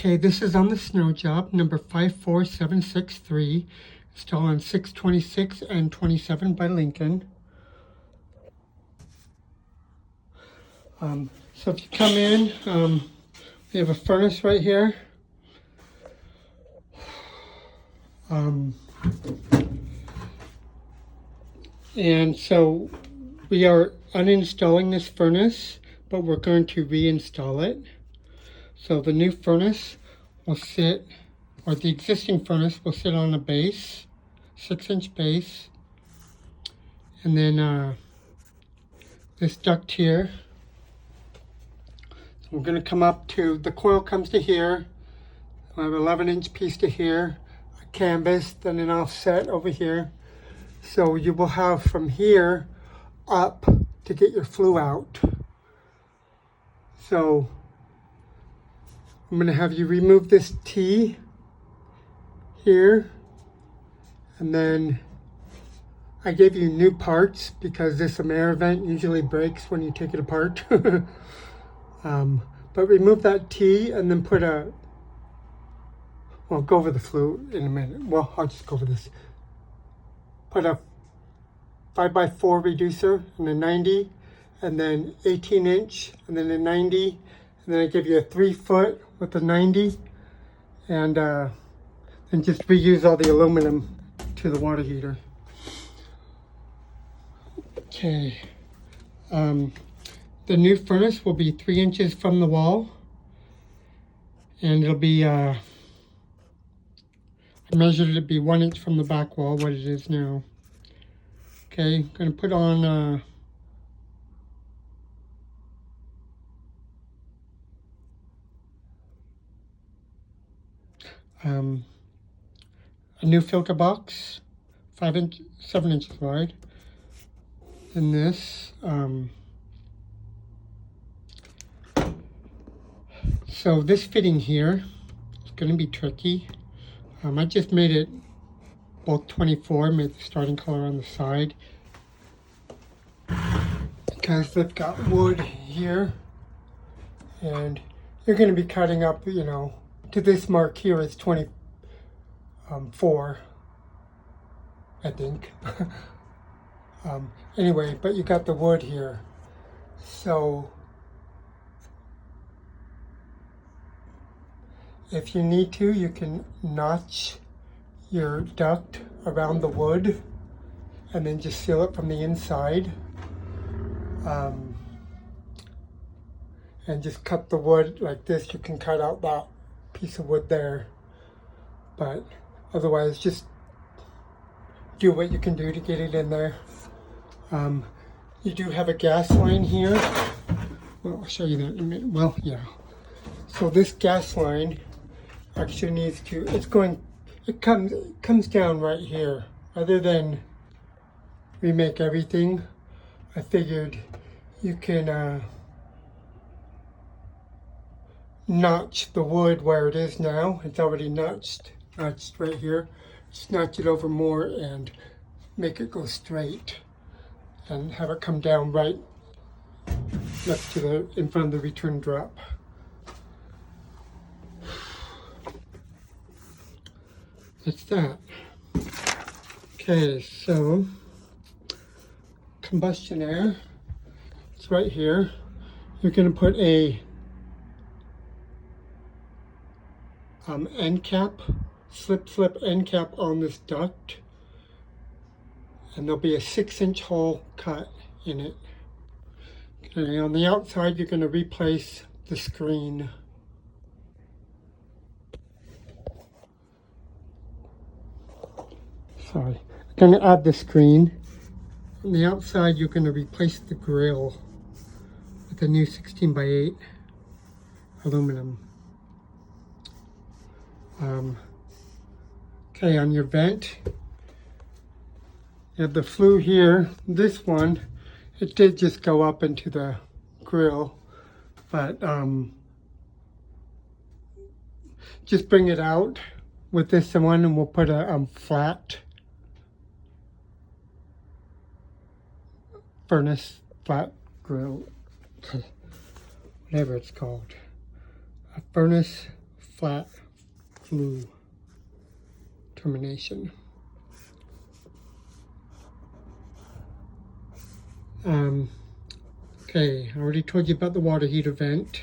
Okay, this is on the snow job, number 54763, installed on 626 and 27 by Lincoln. So if you come in, we have a furnace right here. And so we are uninstalling this furnace, but we're going to reinstall it. So the new furnace will sit, or the existing furnace will sit on a base, 6-inch base. And then this duct here. So we're going to come up to, the coil comes to here. I have an 11-inch piece to here, a canvas, then an offset over here. So you will have from here up to get your flue out. So I'm going to have you remove this T here, and then I gave you new parts because this air vent usually breaks when you take it apart. But remove that T and then put a, well, go over the flue in a minute. Well, I'll just go over this. Put a 5x4 reducer and a 90, and then 18-inch, and then a 90, and then I give you a 3-foot with a 90, and just reuse all the aluminum to the water heater. Okay. The new furnace will be 3 inches from the wall, and it'll be, I measured it to be 1 inch from the back wall, what it is now. Okay, I'm going to put on a new filter box, 7 inches wide. And this, so this fitting here is going to be tricky. I just made it both 24, made the starting color on the side, because they've got wood here, and you're going to be cutting up, you know, to this mark here is 24, I think. Anyway, but you got the wood here, so if you need to, you can notch your duct around the wood and then just seal it from the inside, and just cut the wood like this. You can cut out that piece of wood there, but otherwise just do what you can do to get it in there. You do have a gas line here. Well, I'll show you that in a minute. Well, yeah. So this gas line actually needs to, it comes down right here. Rather than remake everything, I figured you can notch the wood where it is now. It's already notched right here. Just notch it over more and make it go straight, and have it come down right next to the, in front of the return drop. That's that. Okay, so combustion air, it's right here. You're going to put a end cap, slip end cap on this duct, and there'll be a 6-inch hole cut in it. Okay, on the outside you're going to replace the screen. Sorry, I'm going to add the screen. On the outside you're going to replace the grill with a new 16x8 aluminum. Okay, on your vent, you have the flue here. This one, it did just go up into the grill, but just bring it out with this one, and we'll put a flat furnace, flat grill, whatever it's called, a furnace flat flue termination. Okay, I already told you about the water heater vent.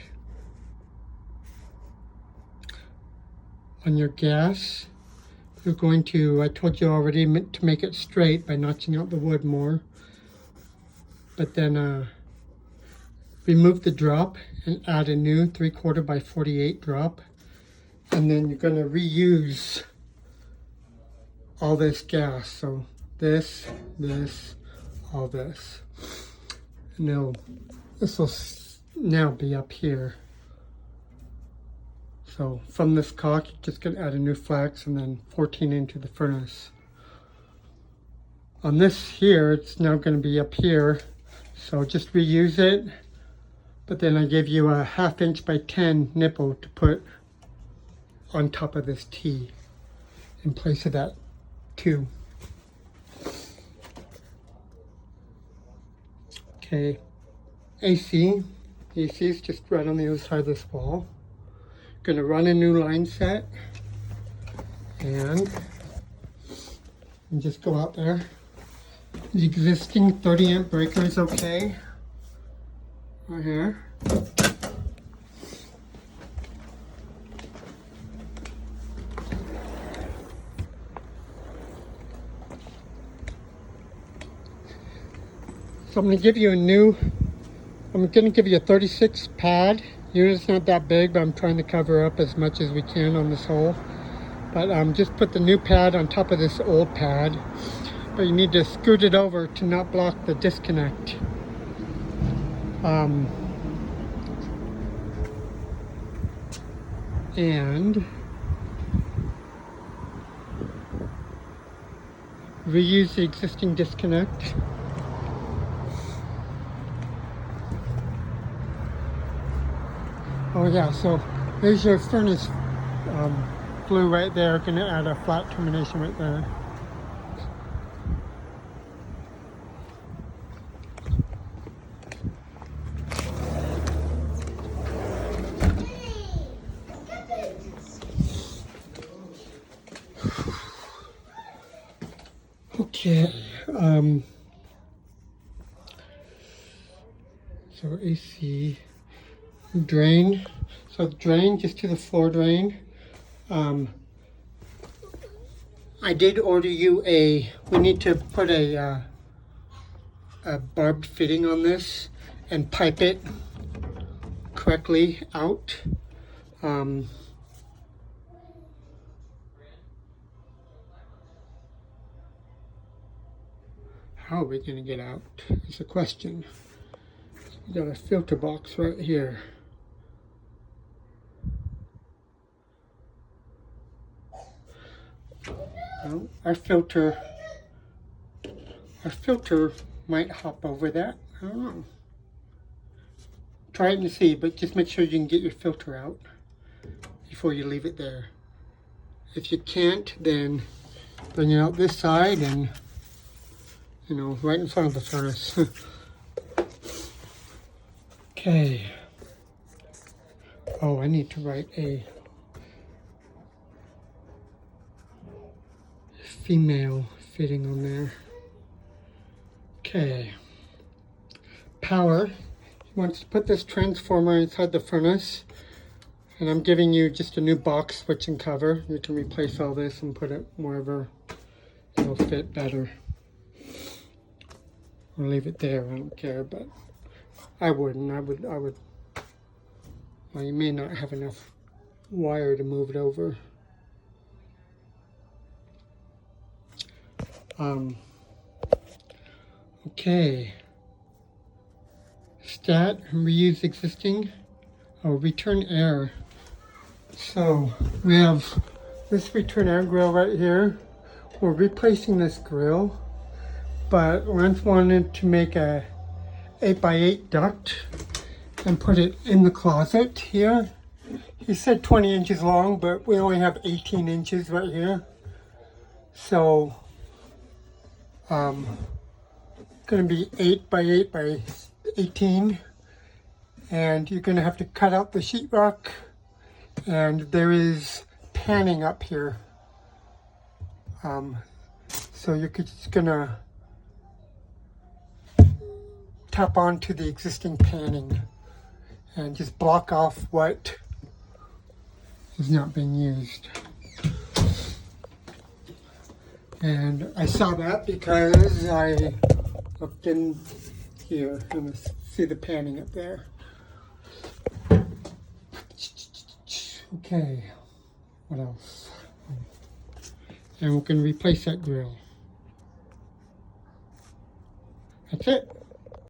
On your gas, you're going to, I told you already, to make it straight by notching out the wood more. But then remove the drop and add a new 3/4 by 48 drop. And then you're going to reuse all this gas. So this, all this. And this will now be up here. So from this caulk, you're just going to add a new flex and then 14 into the furnace. On this here, it's now going to be up here. So just reuse it. But then I gave you a 1/2 inch by 10 nipple to put on top of this T in place of that 2. Okay, AC is just right on the other side of this wall. Gonna run a new line set and just go out there. The existing 30 amp breaker is okay. Right here. So I'm going to give you a 36 pad. Unit's not that big, but I'm trying to cover up as much as we can on this hole. But just put the new pad on top of this old pad. But you need to scoot it over to not block the disconnect. And reuse the existing disconnect. Oh yeah, so there's your furnace flue right there. Gonna add a flat termination right there. Okay, so AC drain. So drain just to the floor drain. I did order you we need to put a barbed fitting on this and pipe it correctly out. How are we going to get out is a question. We got a filter box right here. Well, our filter might hop over that. I don't know. Try it and see, but just make sure you can get your filter out before you leave it there. If you can't, then bring it out this side and, you know, right in front of the furnace. Okay. Oh, I need to write a female fitting on there. Okay. Power. He wants to put this transformer inside the furnace. And I'm giving you just a new box switch and cover. You can replace all this and put it wherever it'll fit better. Or leave it there, I don't care, but I wouldn't. I would, well, you may not have enough wire to move it over. Okay. Stat, reuse existing. Oh, return air. So we have this return air grill right here. We're replacing this grill, but Lance wanted to make a 8x8 duct and put it in the closet here. He said 20 inches long, but we only have 18 inches right here. So going to be 8x8 by 18, and you're going to have to cut out the sheetrock and there is panning up here. So you're just gonna tap onto the existing panning and just block off what is not being used. And I saw that because I looked in here and see the panning up there. Okay, what else? And we're going to replace that grill. That's it.